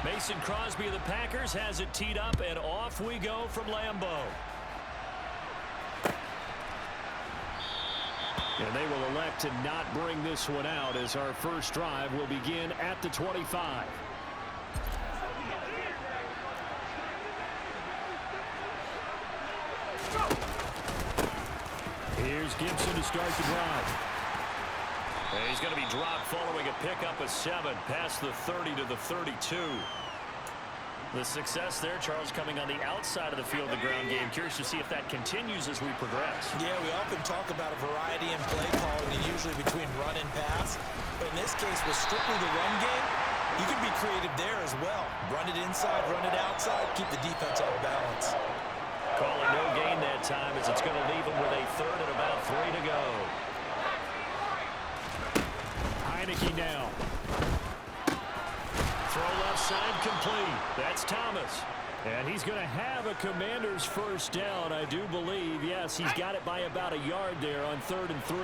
Mason Crosby of the Packers has it teed up, and off we go from Lambeau. And they will elect to not bring this one out as our first drive will begin at the 25. Here's Gibson to start the drive. And he's going to be dropped following a pickup of 7 past the 30 to the 32. The success there, Charles, coming on the outside of the field, the ground game. Curious to see if that continues as we progress. Yeah, we often talk about a variety in play calling, usually between run and pass. But in this case, with strictly the run game, you can be creative there as well. Run it inside, run it outside, keep the defense off balance. Calling no gain that time as it's going to leave him with a 3rd and about 3 to go. Heineke now. Throw left side complete. That's Thomas. And he's going to have a Commander's first down, I do believe. Yes, he's got it by about a yard there on 3rd and 3.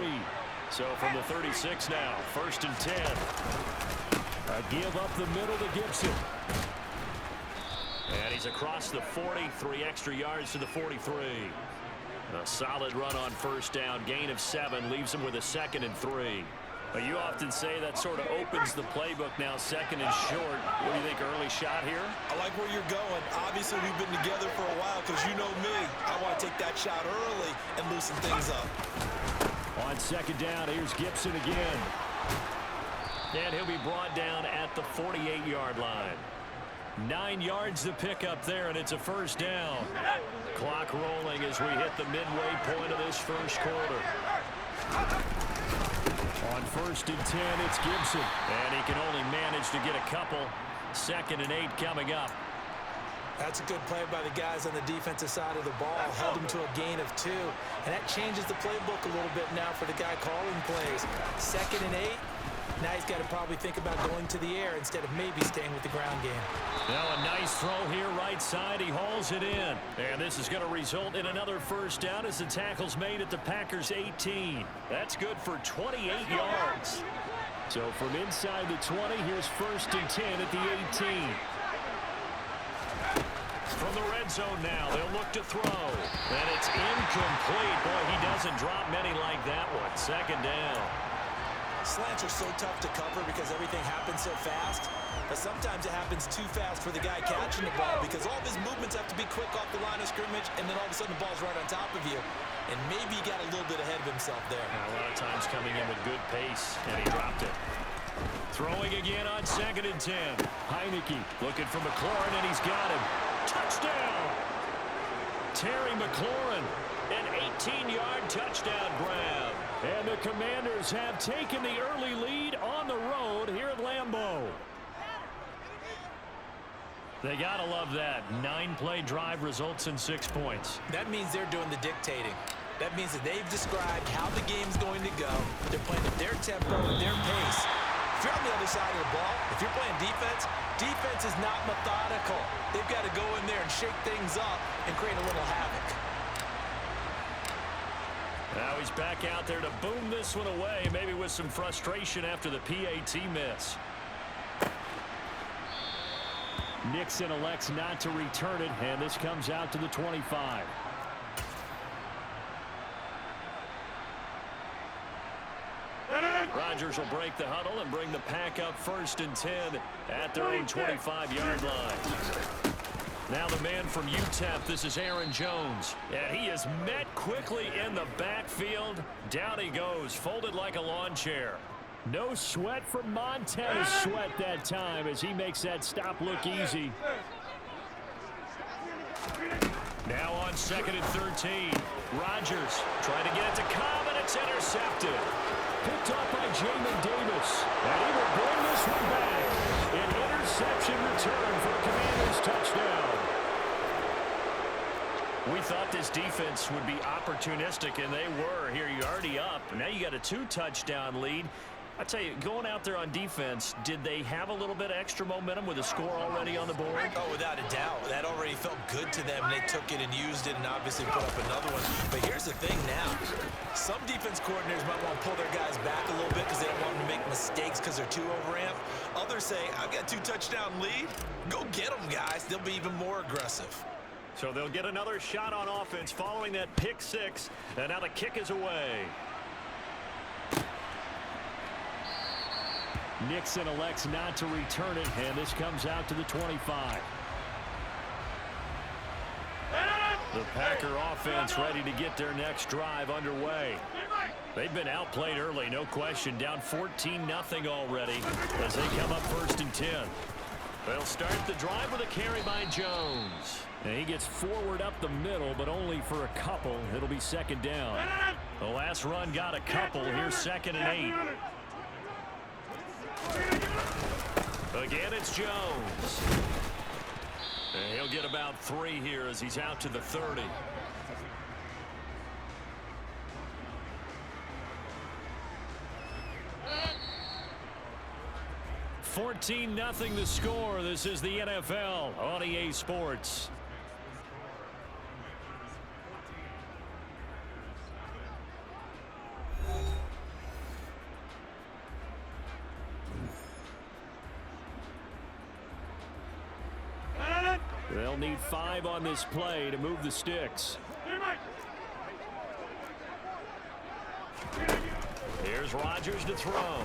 So from the 36 now, 1st and 10. A give up the middle to Gibson. And he's across the 40, 3 extra yards to the 43. A solid run on first down, gain of 7, leaves him with a 2nd and 3. You often say that sort of opens the playbook now, 2nd and short. What do you think, early shot here? I like where you're going. Obviously, we've been together for a while because you know me. I want to take that shot early and loosen things up. On 2nd down, here's Gibson again. And he'll be brought down at the 48-yard line. 9 yards to pick up there, and it's a first down. Clock rolling as we hit the midway point of this first quarter. On 1st and 10, it's Gibson. And he can only manage to get a couple. 2nd and 8 coming up. That's a good play by the guys on the defensive side of the ball. Held him to a gain of 2. And that changes the playbook a little bit now for the guy calling plays. 2nd and 8. Now he's got to probably think about going to the air instead of maybe staying with the ground game. Now a nice throw here right side. He hauls it in. And this is going to result in another first down as the tackle's made at the Packers' 18. That's good for 28 yards. So from inside the 20, here's 1st and 10 at the 18. From the red zone now, they'll look to throw. And it's incomplete. Boy, he doesn't drop many like that one. 2nd down. Slants are so tough to cover because everything happens so fast. But sometimes it happens too fast for the guy catching the ball because all of his movements have to be quick off the line of scrimmage, and then all of a sudden the ball's right on top of you. And maybe he got a little bit ahead of himself there. A lot of times coming in with good pace, and he dropped it. Throwing again on 2nd and 10. Heineke looking for McLaurin, and he's got him. Touchdown! Terry McLaurin, an 18-yard touchdown grab. And the Commanders have taken the early lead on the road here at Lambeau. They got to love that. 9-play drive results in 6 points. That means they're doing the dictating. That means that they've described how the game's going to go. They're playing at their tempo and their pace. If you're on the other side of the ball, if you're playing defense, defense is not methodical. They've got to go in there and shake things up and create a little havoc. Now he's back out there to boom this one away, maybe with some frustration after the PAT miss. Nixon elects not to return it, and this comes out to the 25. Rodgers will break the huddle and bring the pack up 1st and 10 at their own 25-yard line. Now the man from UTEP, this is Aaron Jones. And he is met quickly in the backfield. Down he goes, folded like a lawn chair. No sweat from Montana Sweat that time as he makes that stop look easy. Now on 2nd and 13. Rodgers trying to get it to Cobb, and it's intercepted. Picked off by Jamin Davis. And he will bring this one back. An interception return for a Commanders touchdown. We thought this defense would be opportunistic, and they were. Here you're already up. Now you got a 2-touchdown lead. I tell you, going out there on defense, did they have a little bit of extra momentum with a score already on the board? Oh, without a doubt. That already felt good to them. They took it and used it and obviously put up another one. But here's the thing now. Some defense coordinators might want to pull their guys back a little bit because they don't want them to make mistakes because they're too overamped. Others say, I've got 2 touchdown lead. Go get them, guys. They'll be even more aggressive. So they'll get another shot on offense following that pick 6. And now the kick is away. Nixon elects not to return it, and this comes out to the 25. The Packer offense ready to get their next drive underway. They've been outplayed early, no question, down 14-0 already as they come up 1st and 10. They'll start the drive with a carry by Jones. And he gets forward up the middle, but only for a couple. It'll be 2nd down. The last run got a couple. Here's 2nd and 8. Again, it's Jones. And he'll get about 3 here as he's out to the 30. $14-0 the score. This is the NFL on EA Sports. They'll need 5 on this play to move the sticks. Here's Rodgers to throw.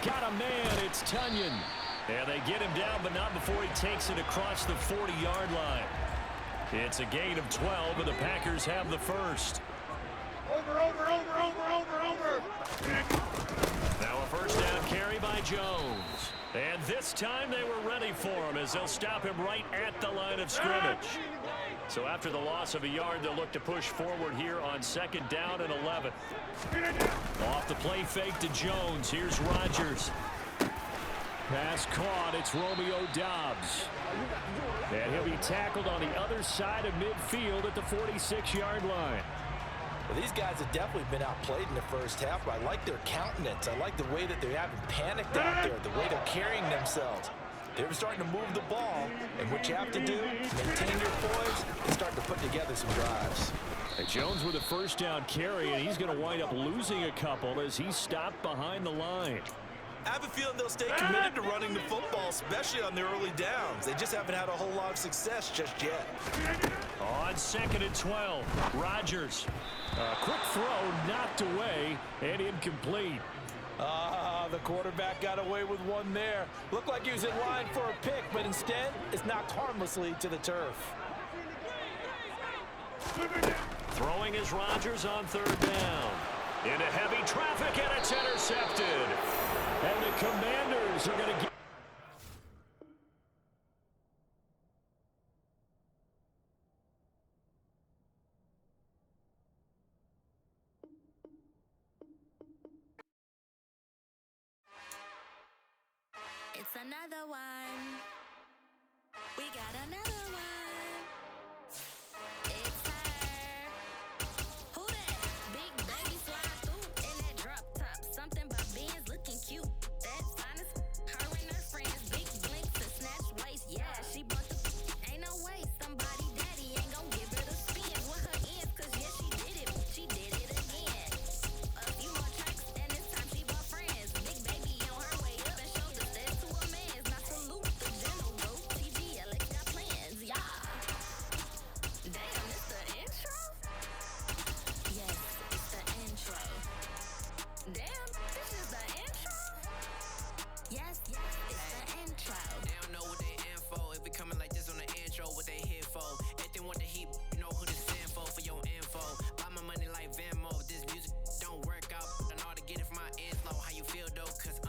Got a man. It's Tunyon. And they get him down, but not before he takes it across the 40-yard line. It's a gain of 12, and the Packers have the first. Over. Now a 1st down carry by Jones. And this time they were ready for him as they'll stop him right at the line of scrimmage. So after the loss of a yard, they'll look to push forward here on 2nd down and 11. Off the play fake to Jones. Here's Rodgers. Pass caught. It's Romeo Doubs. And he'll be tackled on the other side of midfield at the 46-yard line. Well, these guys have definitely been outplayed in the first half, but I like their countenance. I like the way that they haven't panicked out there, the way they're carrying themselves. They're starting to move the ball, and what you have to do, maintain your poise and start to put together some drives. And Jones with a 1st down carry, and he's going to wind up losing a couple as he's stopped behind the line. I have a feeling they'll stay committed to running the football, especially on their early downs. They just haven't had a whole lot of success just yet. On 2nd and 12, Rodgers. A quick throw knocked away and incomplete. The quarterback got away with one there. Looked like he was in line for a pick, but instead, it's knocked harmlessly to the turf. Throwing is Rodgers on 3rd down. Into heavy traffic, and it's intercepted. And the Commanders are going to get... It's another one. We got another one. It's her. Who that? Big baby slide through in that drop top. Something about Benz looking cute. That's honest. Her and her friends. Big blinks and snatch waist. Yeah, she bought the. Ain't no way somebody daddy ain't gon' give her the spin with her ends. Cause yeah, she did it. She did it again. A few more tracks and this time she bought friends. Big baby on her way up and showed the steps to a man's. Not salute the general. TGLX got plans, yeah. Damn, it's the intro? Yes, it's the intro. Damn, this is the intro? Yes, it's the intro. They don't know what they in for. If we coming like this on the intro, what they here for? If they want the heat, you know who to send for your info. Buy my money like Venmo. This music don't work out. I know how to get it from my inflow. How you feel though? Cause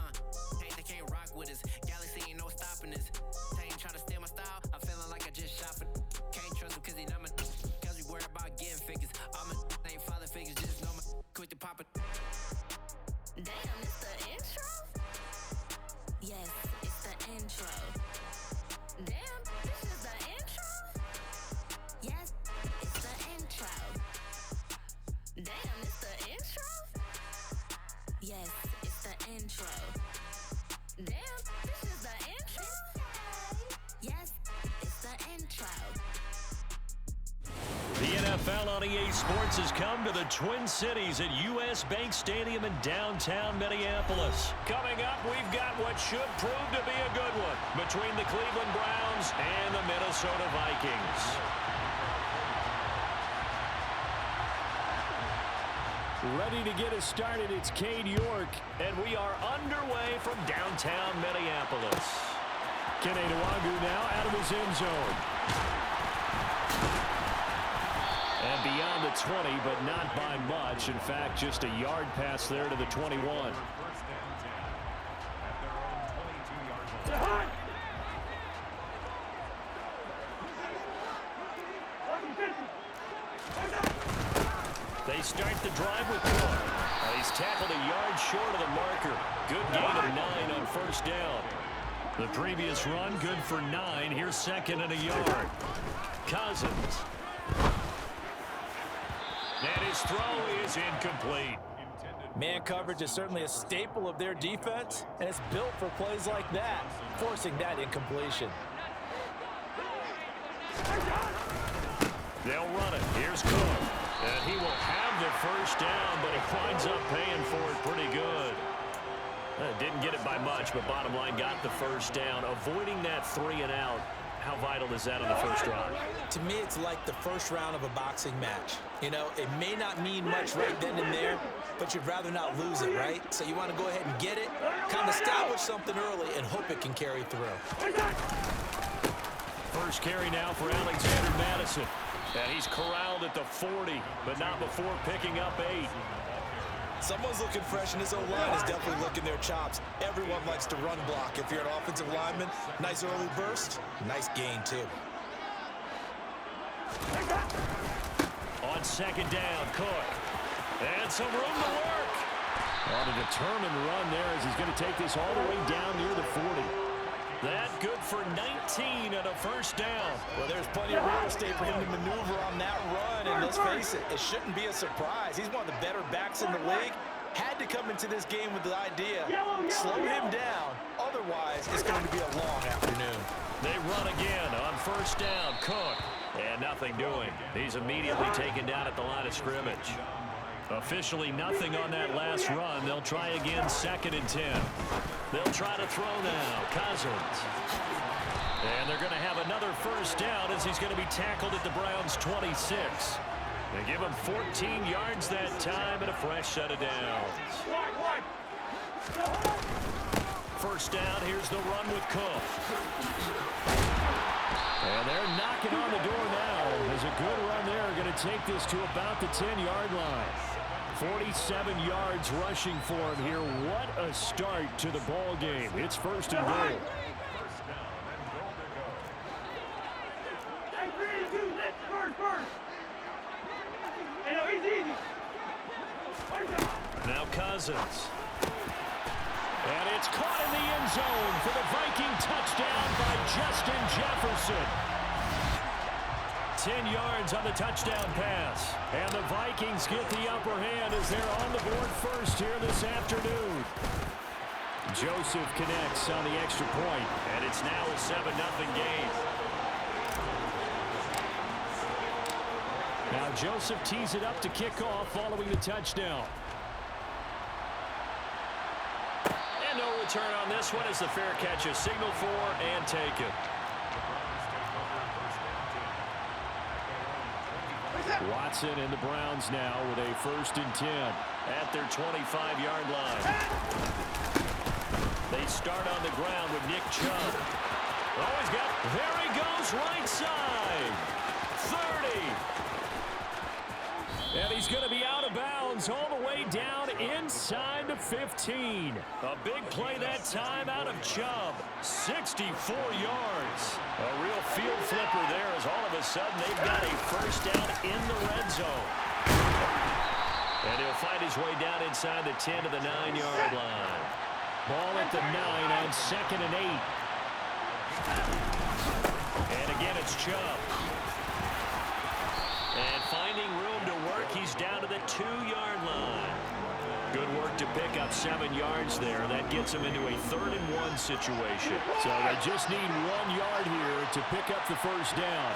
they can't rock with us. Galaxy ain't no stopping us. They ain't trying to steal my style. I'm feeling like I just shot for. Can't trust him cause he not my. Cause we worried about getting figures. All my ain't father figures. Just know my quick to pop it. Damn, it's the intro? Yes, it's the intro. Damn, this is the intro? Yes, it's the intro. Damn, it's the intro? Yes, NFL on EA Sports has come to the Twin Cities at U.S. Bank Stadium in downtown Minneapolis. Coming up, we've got what should prove to be a good one between the Cleveland Browns and the Minnesota Vikings. Ready to get us started, it's Cade York, and we are underway from downtown Minneapolis. Kene Nwangwu now out of his end zone. And beyond the 20, but not by much. In fact, just a yard pass there to the 21. They start the drive with Cook. He's tackled a yard short of the marker. Good gain of 9 on first down. The previous run, good for 9. Here's second and a yard. Cousins. And his throw is incomplete. Man coverage is certainly a staple of their defense, and it's built for plays like that, forcing that incompletion. They'll run it. Here's Cook. And he will have the first down, but he winds up paying for it pretty good. Didn't get it by much, but bottom line got the first down. Avoiding that 3 and out. How vital is that on the first drive? To me, it's like the first round of a boxing match. You know, it may not mean much right then and there, but you'd rather not lose it, right? So you want to go ahead and get it, kind of establish something early, and hope it can carry through. First carry now for Alexander Madison. And he's corralled at the 40, but not before picking up 8. Someone's looking fresh, and his O-line is definitely looking their chops. Everyone likes to run block. If you're an offensive lineman, nice early burst, nice gain, too. On second down, Cook. And some room to work. On a determined run there as he's going to take this all the way down near the 40. That good for 19 and a first down. Well, there's plenty of real estate for him to maneuver on that run, and let's face it, it shouldn't be a surprise. He's one of the better backs in the league. Had to come into this game with the idea, slow him down, otherwise it's going to be a long afternoon. They run again on first down, Cook, and nothing doing. He's immediately taken down at the line of scrimmage. Officially nothing on that last run. They'll try again, second and 10. They'll try to throw now. Cousins. And they're going to have another first down as he's going to be tackled at the Browns' 26. They give him 14 yards that time and a fresh set of downs. First down, here's the run with Cook. And they're knocking on the door now. There's a good run there. Going to take this to about the 10-yard line. 47 yards rushing for him here. What a start to the ball game. It's first and goal. Now Cousins. And it's caught in the end zone for the Viking touchdown by Justin Jefferson. 10 yards on the touchdown pass. And the Vikings get the upper hand as they're on the board first here this afternoon. Joseph connects on the extra point, and it's now a 7-0 game. Now Joseph tees it up to kick off following the touchdown. And no return on this one as the fair catch is signaled for and taken. Watson and the Browns now with a first and 10 at their 25-yard line. They start on the ground with Nick Chubb. Oh, he's got, there he goes, right side. 30. And he's going to be out of bounds all the way down inside the 15. A big play that time out of Chubb. 64 yards. A real field flipper there as all of a sudden they've got a first down in the red zone. And he'll find his way down inside the 10 to the 9-yard line. Ball at the 9 on second and 8. And again, it's Chubb. And finding room to work, he's down to the 2-yard line. Good work to pick up 7 yards there. That gets them into a 3rd-and-1 situation. So they just need 1 yard here to pick up the first down.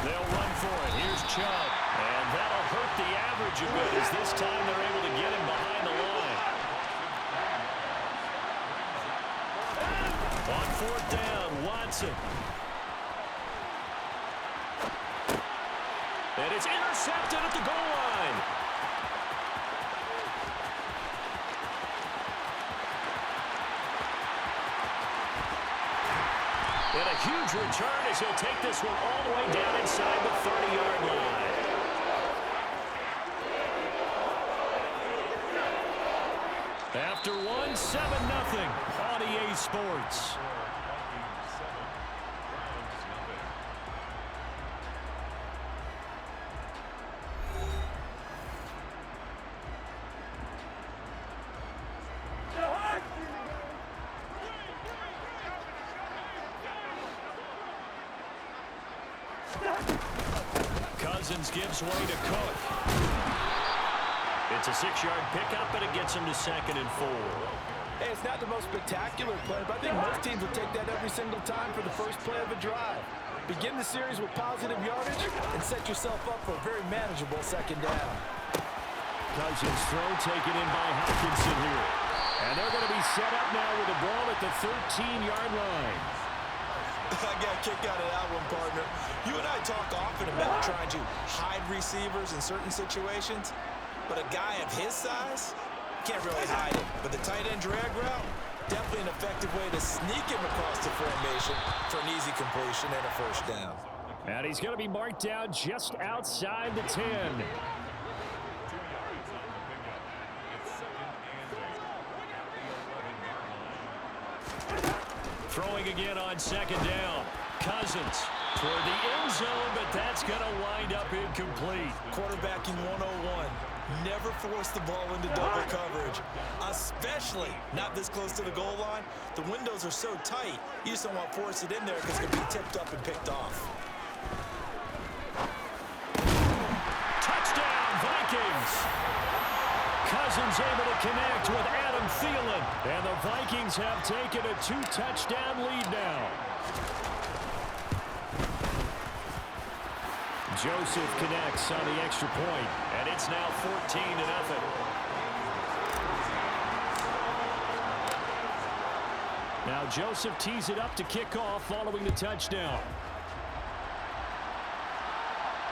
They'll run for it. Here's Chubb. And that'll hurt the average a bit as this time they're able to get him behind the line. On 4th down, Watson. And it's intercepted at the goal line. And a huge return as he'll take this one all the way down inside the 30-yard line. After one, 7-0 on EA Sports. Cousins gives way to Cook. It's a 6-yard pickup, but it gets him to 2nd and 4. Hey, it's not the most spectacular play, but I think most teams will take that every single time for the first play of a drive. Begin the series with positive yardage and set yourself up for a very manageable 2nd down. Cousins throw taken in by Hopkinson here. And they're going to be set up now with the ball at the 13-yard line. I got a kick out of that one, partner. You and I talk often about trying to hide receivers in certain situations, but a guy of his size can't really hide it. But the tight end drag route, definitely an effective way to sneak him across the formation for an easy completion and a first down. And he's going to be marked down just outside the 10. Throwing again on 2nd down. Cousins toward the end zone, but that's going to wind up incomplete. Quarterbacking 101. Never force the ball into double coverage, especially not this close to the goal line. The windows are so tight, you just don't want to force it in there because it's going to be tipped up and picked off. Touchdown, Vikings! Cousins able to connect with Adam Thielen. And the Vikings have taken a 2-touchdown lead now. Joseph connects on the extra point. And it's now 14-0. Now Joseph tees it up to kick off following the touchdown.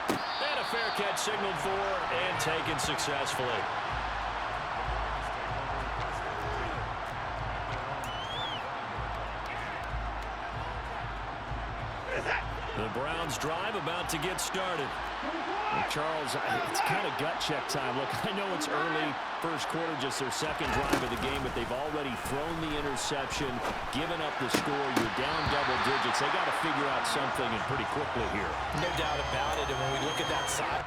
And a fair catch signaled for and taken successfully. The Browns drive about to get started. Well, Charles, it's kind of gut check time. Look, I know it's early, first quarter, just their 2nd drive of the game, but they've already thrown the interception, given up the score. You're down double digits. They got to figure out something and pretty quickly here. No doubt about it. And when we look at that side,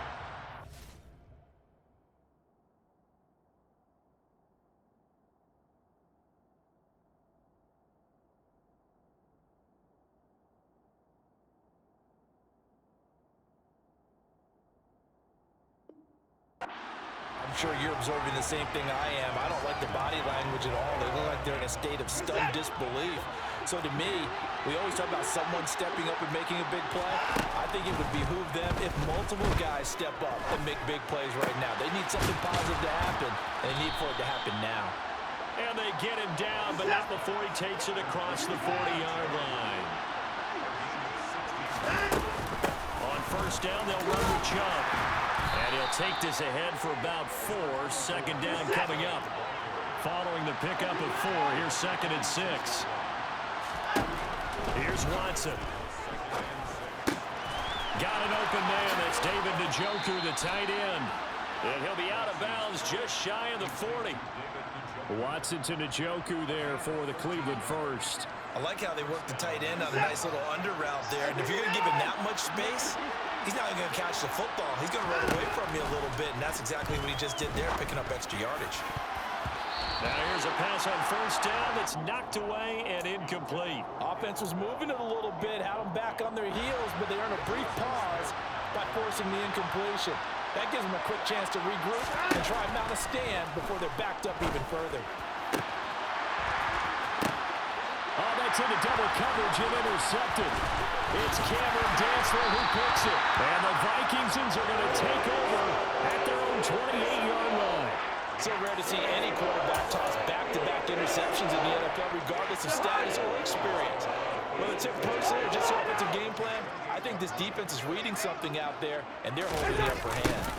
I'm sure you're observing the same thing I am. I don't like the body language at all. They look like they're in a state of stunned disbelief. So to me, we always talk about someone stepping up and making a big play. I think it would behoove them if multiple guys step up and make big plays right now. They need something positive to happen, and they need for it to happen now. And they get him down, but not before he takes it across the 40-yard line. On 1st down, they'll run with Chubb. And he'll take this ahead for about 4. 2nd down coming up. Following the pickup of 4, here's 2nd and 6. Here's Watson. Got an open man. That's David Njoku, the tight end. And he'll be out of bounds just shy of the 40. Watson to Njoku there for the Cleveland first. I like how they work the tight end on a nice little under route there. And if you're going to give him that much space, he's not going to catch the football. He's going to run away from you a little bit, and that's exactly what he just did there, picking up extra yardage. Now here's a pass on 1st down that's knocked away and incomplete. Offense was moving it a little bit, had them back on their heels, but they earned a brief pause by forcing the incompletion. That gives them a quick chance to regroup and try and mount a stand before they're backed up even further. Oh, that's into double coverage and intercepted. It's Cameron Dantzler who picks it. And the Vikingsons are going to take over at their own 28-yard line. So rare to see any quarterback toss back-to-back interceptions in the NFL, regardless of status or experience. Whether it's in person or just offensive game plan, I think this defense is reading something out there, and they're holding the upper hand.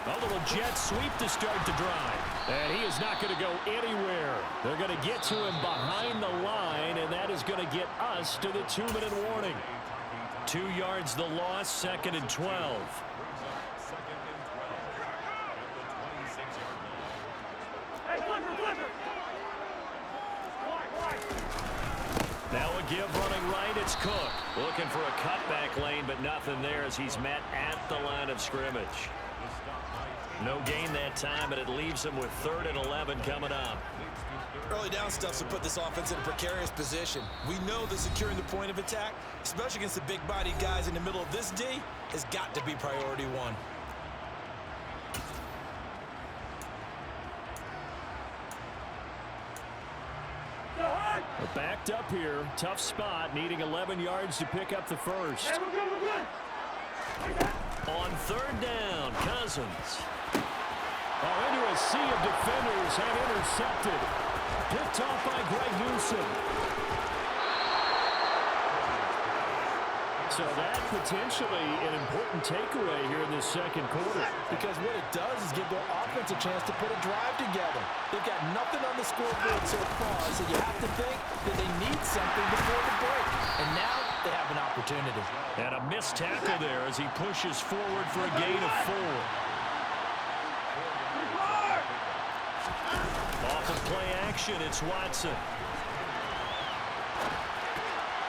A little jet sweep to start the drive. And he is not going to go anywhere. They're going to get to him behind the line, and that is going to get us to the 2-minute warning. 2 yards the loss, 2nd and 12. Now a give running right, it's Cook. Looking for a cutback lane, but nothing there as he's met at the line of scrimmage. No gain that time, and it leaves him with 3rd and 11 coming up. Early down stuff to put this offense in a precarious position. We know that securing the point of attack, especially against the big-bodied guys in the middle of this D, has got to be priority one. We're backed up here. Tough spot, needing 11 yards to pick up the first. Hey, we're good. On 3rd down, Cousins. Oh, into a sea of defenders and intercepted. Picked off by Greg Newsom. So that potentially an important takeaway here in this second quarter. Because what it does is give their offense a chance to put a drive together. They've got nothing on the scoreboard so far, so you have to think that they need something before the break. And now they have an opportunity. And a missed tackle there as he pushes forward for a gain of 4. Off of play action, it's Watson.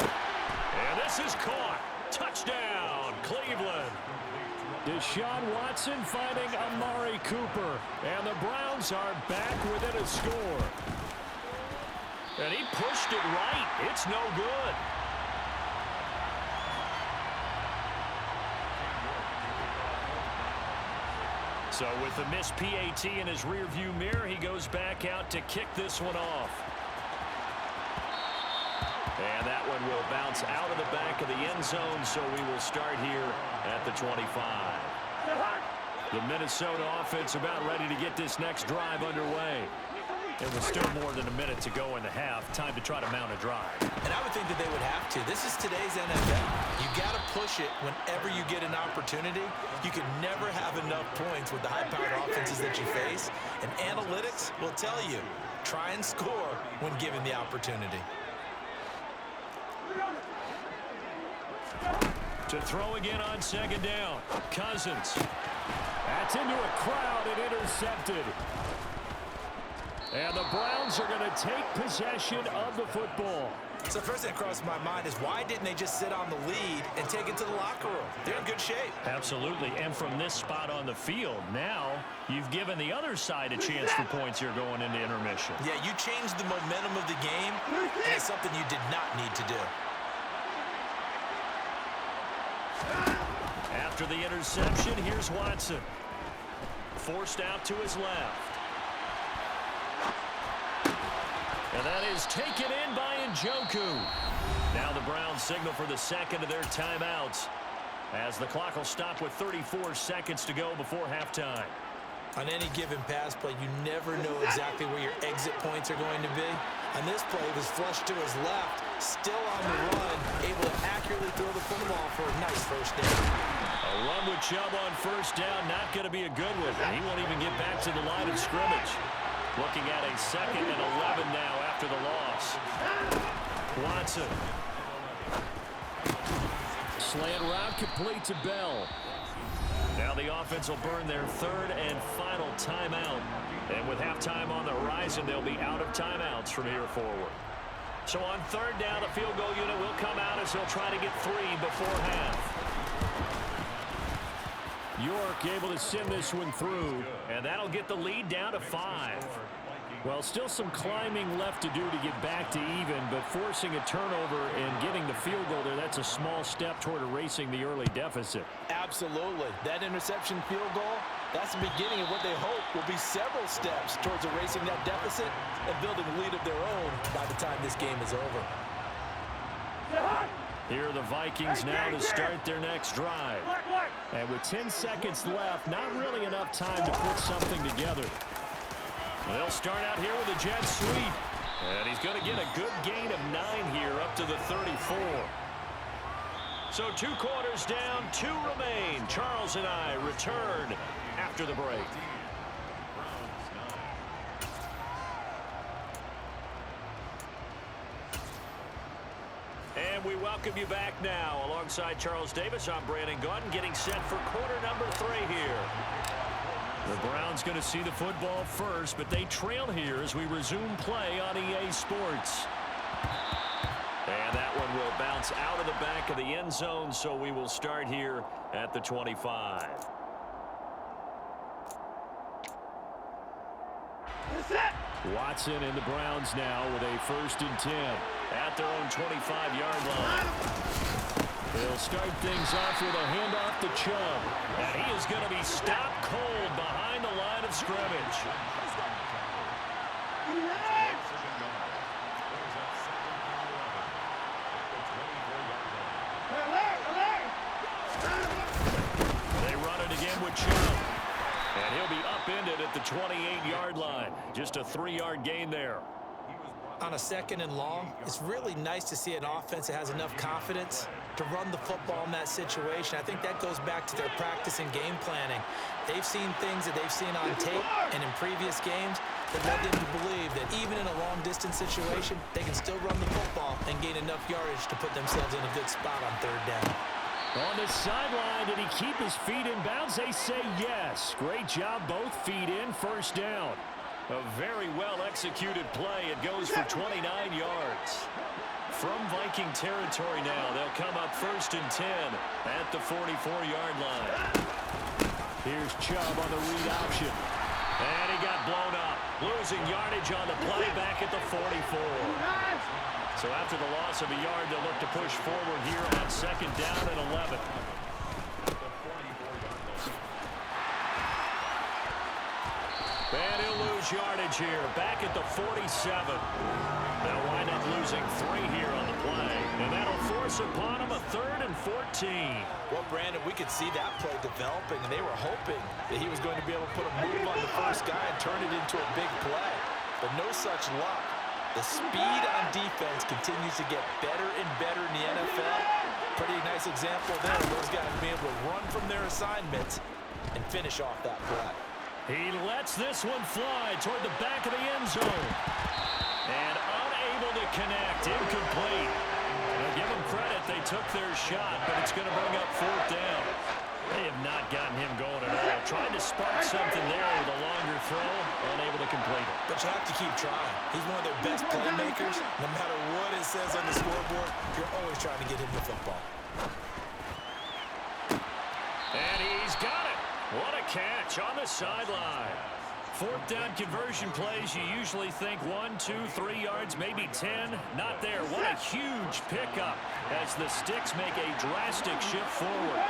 And this is caught. Touchdown, Cleveland. Deshaun Watson finding Amari Cooper. And the Browns are back within a score. And he pushed it right. It's no good. So with the missed PAT in his rearview mirror, he goes back out to kick this one off. And that one will bounce out of the back of the end zone, so we will start here at the 25. The Minnesota offense about ready to get this next drive underway. It was still more than a minute to go in the half. Time to try to mount a drive. And I would think that they would have to. This is today's NFL. You got to push it whenever you get an opportunity. You can never have enough points with the high-powered offenses that you face. And analytics will tell you, try and score when given the opportunity. To throw again on 2nd down. Cousins. That's into a crowd and intercepted. And the Browns are going to take possession of the football. So first thing that crossed my mind is why didn't they just sit on the lead and take it to the locker room? They're in good shape. Absolutely. And from this spot on the field, now you've given the other side a chance for points here going into intermission. Yeah, you changed the momentum of the game, and it's something you did not need to do. After the interception, here's Watson. Forced out to his left. And that is taken in by Njoku. Now the Browns signal for the second of their timeouts as the clock will stop with 34 seconds to go before halftime. On any given pass play, you never know exactly where your exit points are going to be. On this play, it was flushed to his left, still on the run, able to accurately throw the football for a nice first down. A run with Chubb on 1st down, not going to be a good one. He won't even get back to the line of scrimmage. Looking at a 2nd and 11 now after the loss. Watson. Slant route complete to Bell. Now the offense will burn their 3rd and final timeout. And with halftime on the horizon, they'll be out of timeouts from here forward. So on 3rd down, the field goal unit will come out as they'll try to get 3 before half. York able to send this one through. And that'll get the lead down to 5. Well, still some climbing left to do to get back to even, but forcing a turnover and getting the field goal there, that's a small step toward erasing the early deficit. Absolutely. That interception field goal, that's the beginning of what they hope will be several steps towards erasing that deficit and building a lead of their own by the time this game is over. Here are the Vikings now to start their next drive. And with 10 seconds left, not really enough time to put something together. They'll start out here with a jet sweep. And he's going to get a good gain of 9 here up to the 34. So 2 quarters down, 2 remain. Charles and I return after the break. And we welcome you back now. Alongside Charles Davis, I'm Brandon Gaudin, getting set for quarter number 3 here. The Browns going to see the football first, but they trail here as we resume play on EA Sports. And that one will bounce out of the back of the end zone, so we will start here at the 25. Watson and the Browns now with a 1st and 10. At their own 25-yard line. They'll start things off with a handoff to Chubb. And he is going to be stopped cold behind the line of scrimmage. They run it again with Chubb. And he'll be upended at the 28-yard line. Just a 3-yard gain there. On a 2nd and long, it's really nice to see an offense that has enough confidence to run the football in that situation. I think that goes back to their practice and game planning. They've seen things that they've seen on tape and in previous games that led them to believe that even in a long-distance situation, they can still run the football and gain enough yardage to put themselves in a good spot on 3rd down. On the sideline, did he keep his feet in bounds? They say yes. Great job, both feet in, 1st down. A very well-executed play. It goes for 29 yards. From Viking territory now, they'll come up 1st and 10 at the 44-yard line. Here's Chubb on the read option. And he got blown up. Losing yardage on the play back at the 44. So after the loss of a yard, they'll look to push forward here on 2nd down and 11. And he'll lose yardage here, back at the 47. They'll wind up losing 3 here on the play. And that'll force upon him a 3rd and 14. Well, Brandon, we could see that play developing, and they were hoping that he was going to be able to put a move on the first guy and turn it into a big play. But no such luck. The speed on defense continues to get better and better in the NFL. Pretty nice example there. Those guys being able to run from their assignments and finish off that play. He lets this one fly toward the back of the end zone. And unable to connect. Incomplete. Now give them credit. They took their shot, but it's going to bring up 4th down. They have not gotten him going at all. Trying to spark something there with a longer throw. Unable to complete it. But you have to keep trying. He's one of their best playmakers. No matter what it says on the scoreboard, you're always trying to get him the football. And he's got it. What a catch on the sideline. 4th down conversion plays, you usually think 1, 2, 3 yards, maybe 10. Not there. What a huge pickup as the Sticks make a drastic shift forward.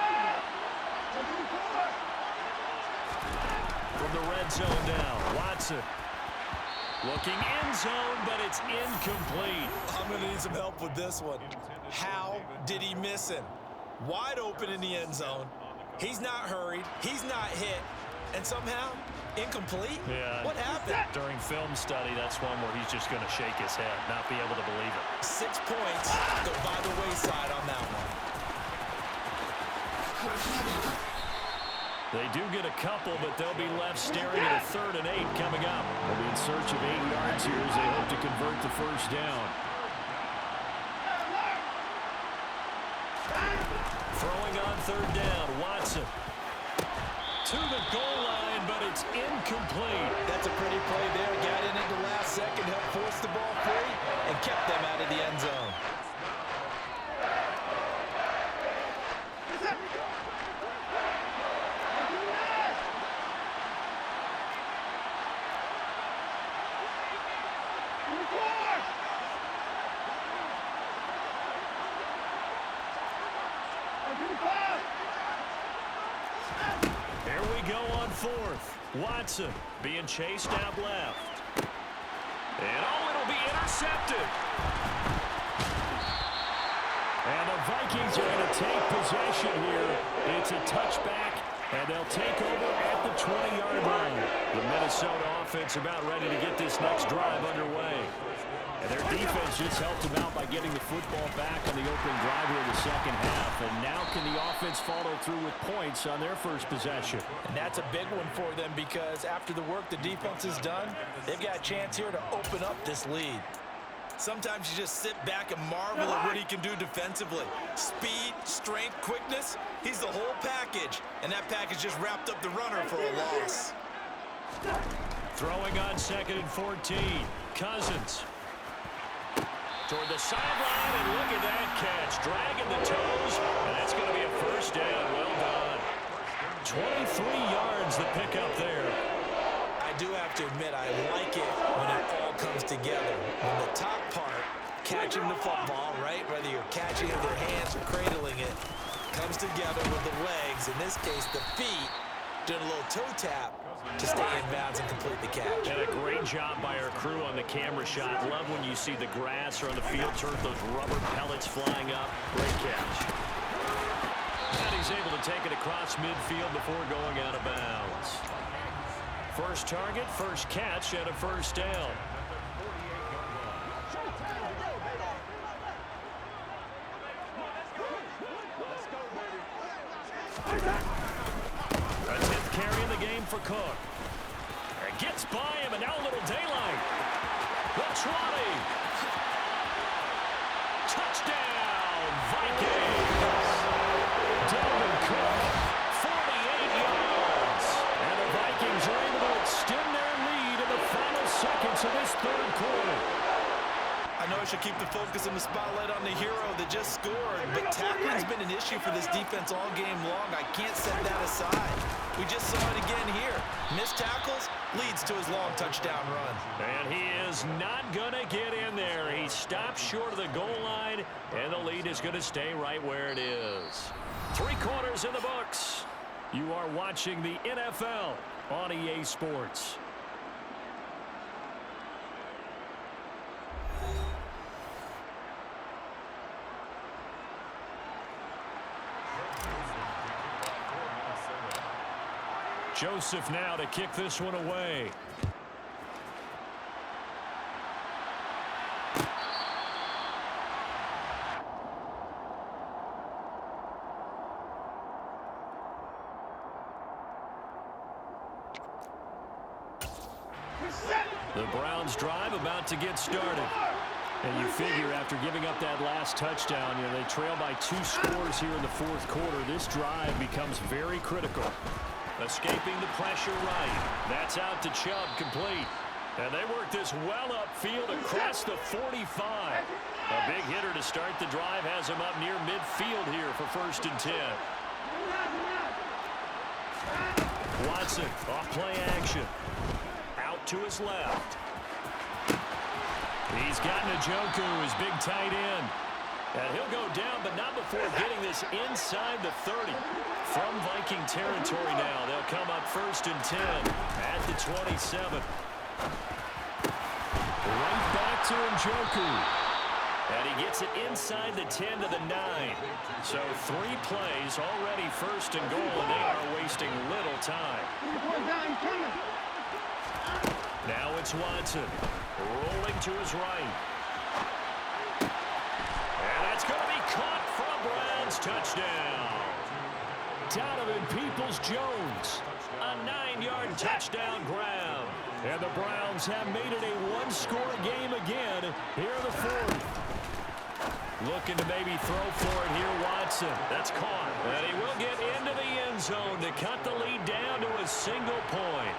From the red zone now, Watson. Looking end zone, but it's incomplete. I'm going to need some help with this one. How did he miss him? Wide open in the end zone. He's not hurried. He's not hit. And somehow, incomplete? Yeah. What happened? During film study, that's one where he's just going to shake his head, not be able to believe it. 6 points go by the wayside on that one. They do get a couple, but they'll be left staring at a 3rd and 8 coming up. They'll be in search of 8 yards here as they hope to convert the 1st down. Throwing on 3rd down, Watson. To the goal line, but it's incomplete. That's a pretty play there. Got in at the last second, helped force the ball free, and kept them out of the end zone. fourth. Watson being chased out left. And it'll be intercepted. And the Vikings are going to take possession here. It's a touchback, and they'll take over at the 20-yard line. The Minnesota offense about ready to get this next drive underway. And their defense just helped them out by getting the football back on the opening drive here in the second half. And now can the offense follow through with points on their first possession? And that's a big one for them because after the work the defense has done, they've got a chance here to open up this lead. Sometimes you just sit back and marvel at what he can do defensively. Speed, strength, quickness, he's the whole package. And that package just wrapped up the runner for a loss. Throwing on 2nd and 14. Cousins. Toward the sideline, and look at that catch. Dragging the toes, and that's going to be a first down. Well done. 23 yards the pickup there. I do have to admit, I like it when it all comes together. When the top part, catching the football, right, whether you're catching it with your hands or cradling it, comes together with the legs, in this case the feet, doing a little toe tap to stay in bounds and complete the catch. And a great job by our crew on the camera shot. Love when you see the grass or on the field turf, those rubber pellets flying up. Great catch. And he's able to take it across midfield before going out of bounds. First target, first catch, and a first down. A 10th carry in the game for Cook. It gets by him, and now a little daylight. The 20. Touchdown, Vikings. Dalvin Cook, 48 yards. And the Vikings are able to extend their lead in the final seconds of this third quarter. I know I should keep the focus and the spotlight on the hero that just scored, but tackling's been an issue for this defense all game long. I can't set that aside. We just saw it again here. Missed tackles leads to his long touchdown run. And he is not going to get in there. He stops short of the goal line, and the lead is going to stay right where it is. 3 quarters in the books. You are watching the NFL on EA Sports. Joseph now to kick this one away. The Browns drive about to get started. And you figure after giving up that last touchdown, they trail by 2 scores here in the fourth quarter. This drive becomes very critical. Escaping the pressure right. That's out to Chubb, complete. And they work this well upfield across the 45. A big hitter to start the drive has him up near midfield here for 1st and 10. Watson off play action. Out to his left. He's got Njoku, his big tight end. And he'll go down, but not before getting this inside the 30. From Viking territory now, they'll come up 1st and 10 at the 27. Right back to Njoku. And he gets it inside the 10 to the 9. So 3 plays already 1st and goal, and they are wasting little time. Now it's Watson. Rolling to his right. And that's going to be caught for a Browns touchdown. Donovan Peoples-Jones, a 9-yard touchdown grab. And the Browns have made it a 1-score game again here in the 4th. Looking to maybe throw for it here, Watson. That's caught. And he will get into the end zone to cut the lead down to a single point.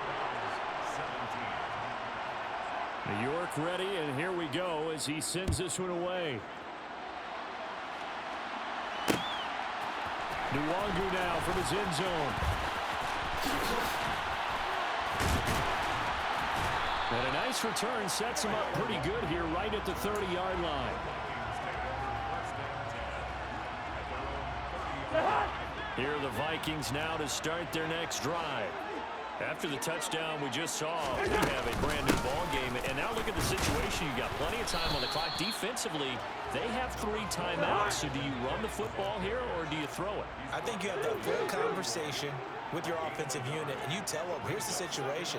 New York ready, and here we go as he sends this one away. Nwangu now from his end zone. And a nice return sets him up pretty good here right at the 30-yard line. Here are the Vikings now to start their next drive. After the touchdown we just saw, we have a brand new ball game. And now look at the situation. You got plenty of time on the clock. Defensively, they have 3 timeouts. So do you run the football here or do you throw it? I think you have that full conversation with your offensive unit, and you tell them, here's the situation.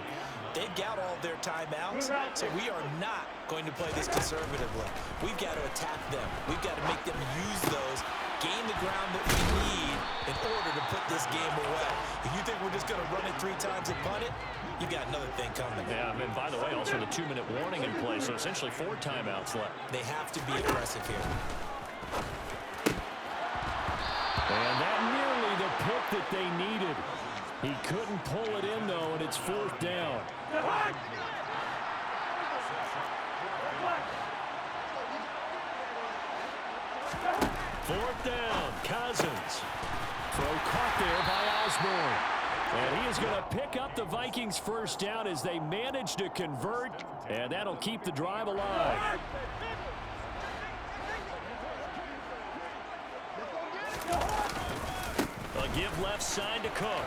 They've got all their timeouts, so we are not going to play this conservatively. We've got to attack them. We've got to make them use those, gain the ground that we need in order to put this game away. If you think we're just going to run it 3 times and punt it, you got another thing coming. Yeah, and by the way, also the 2-minute warning in play, so essentially 4 timeouts left. They have to be aggressive here. And that nearly the pick that they needed. He couldn't pull it in, though, and it's 4th down. 4th down, Cousins. Throw caught there by Osborne. And he is going to pick up the Vikings' first down as they manage to convert, and that'll keep the drive alive. A give left side to Cook.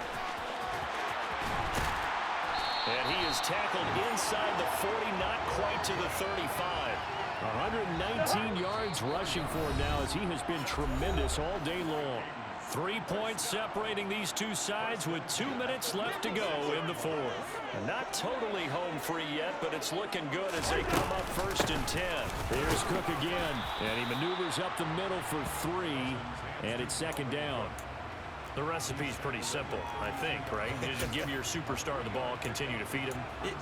And he is tackled inside the 40, not quite to the 35. 119 yards rushing for him now as he has been tremendous all day long. 3 points separating these two sides with 2 minutes left to go in the 4th. Not totally home free yet, but it's looking good as they come up 1st and 10. Here's Cook again, and he maneuvers up the middle for 3, and it's 2nd down. The recipe's pretty simple, I think, right? You just give your superstar the ball, continue to feed him.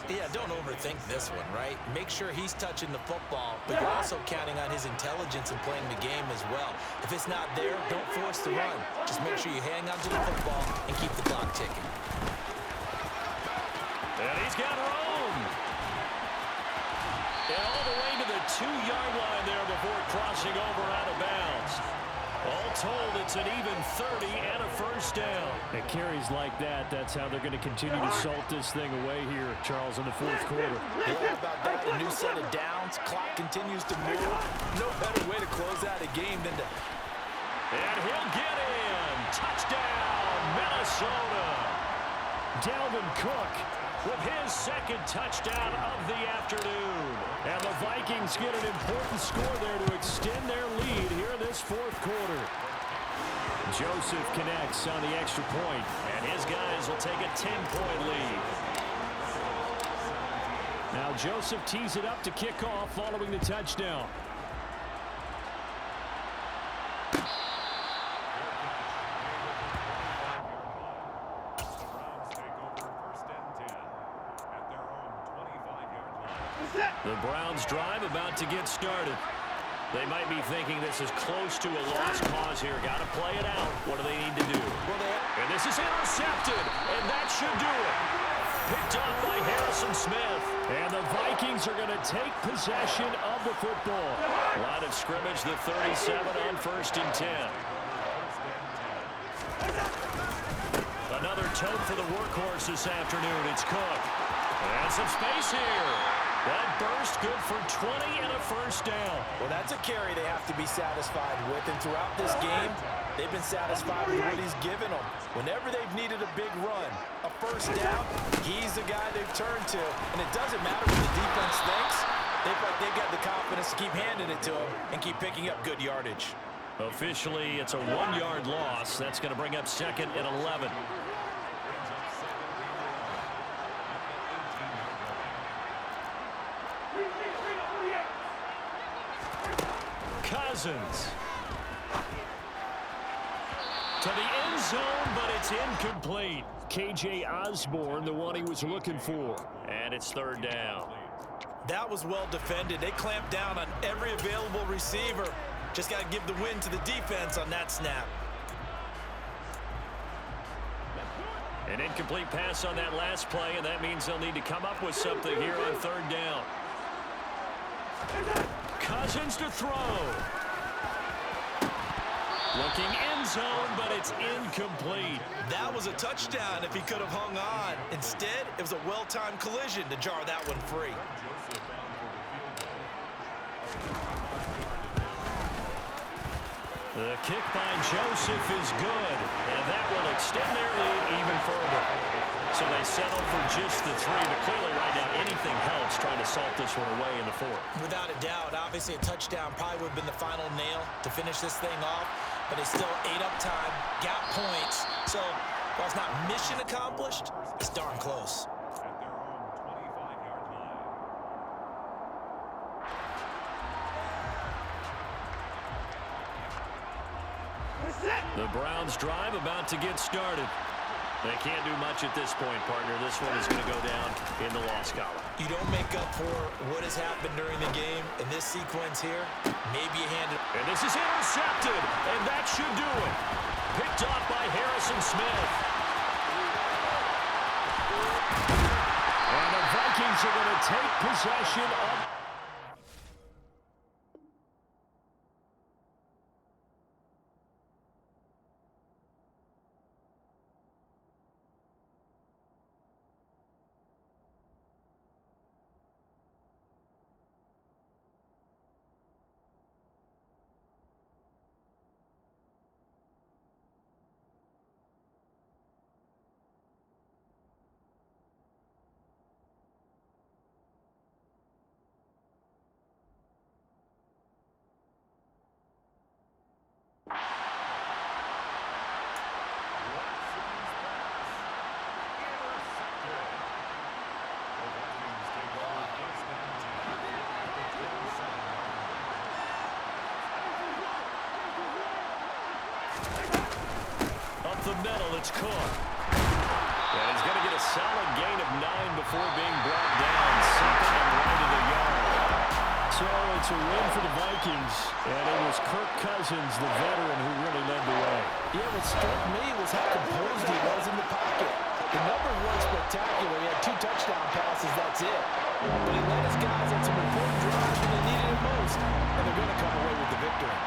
Yeah, don't overthink this one, right? Make sure he's touching the football, but you're also counting on his intelligence in playing the game as well. If it's not there, don't force the run. Just make sure you hang on to the football and keep the clock ticking. And he's got room. And all the way to the 2-yard line there before crossing over out of bounds. All told, it's an even 30 and a first down. It carries like that. That's how they're going to continue to salt this thing away here, Charles, in the 4th quarter. Yeah, how about that? A new set of downs. Clock continues to move. No better way to close out a game than to... And he'll get in. Touchdown, Minnesota. Dalvin Cook with his 2nd touchdown of the afternoon. And the Vikings get an important score there to extend their lead here in this 4th quarter. Joseph connects on the extra point. And his guys will take a 10-point lead. Now Joseph tees it up to kick off following the touchdown. The Browns drive about to get started. They might be thinking this is close to a lost cause here. Got to play it out. What do they need to do? And this is intercepted, and that should do it. Picked up by Harrison Smith. And the Vikings are going to take possession of the football. Line of scrimmage, the 37 on 1st and 10. Another tote for the workhorse this afternoon. It's Cook. And some space here. That burst good for 20 and a first down. Well, that's a carry they have to be satisfied with. And throughout this game, they've been satisfied with what he's given them. Whenever they've needed a big run, a first down, he's the guy they've turned to. And it doesn't matter what the defense thinks. They've got the confidence to keep handing it to him and keep picking up good yardage. Officially, it's a 1-yard loss. That's going to bring up 2nd and 11. Cousins to the end zone, but it's incomplete. KJ Osborne, the one he was looking for. And it's 3rd down. That was well defended. They clamped down on every available receiver. Just got to give the win to the defense on that snap. An incomplete pass on that last play, and that means they'll need to come up with something here on 3rd down. Cousins to throw. Looking end zone, but it's incomplete. That was a touchdown if he could have hung on. Instead, it was a well-timed collision to jar that one free. The kick by Joseph is good, and that will extend their lead even further. So they settle for just the 3, but clearly right now anything helps trying to salt this one away in the 4th. Without a doubt, obviously a touchdown probably would have been the final nail to finish this thing off, but they still ate up time, got points. So while it's not mission accomplished, it's darn close. The Browns drive about to get started. They can't do much at this point, partner. This one is going to go down in the loss column. You don't make up for what has happened during the game in this sequence here. Maybe you hand it. And this is intercepted, and that should do it. Picked off by Harrison Smith. And the Vikings are going to take possession of... The middle, it's Cook. And he's going to get a solid gain of 9 before being brought down. Second and right of the yard. So it's a win for the Vikings, and it was Kirk Cousins, the veteran, who really led the way. Yeah, what struck me was how composed he was in the pocket. The numbers weren't spectacular. He had 2 touchdown passes, that's it. But he led his guys on some important drives when they needed it most, and they're going to come away with the victory.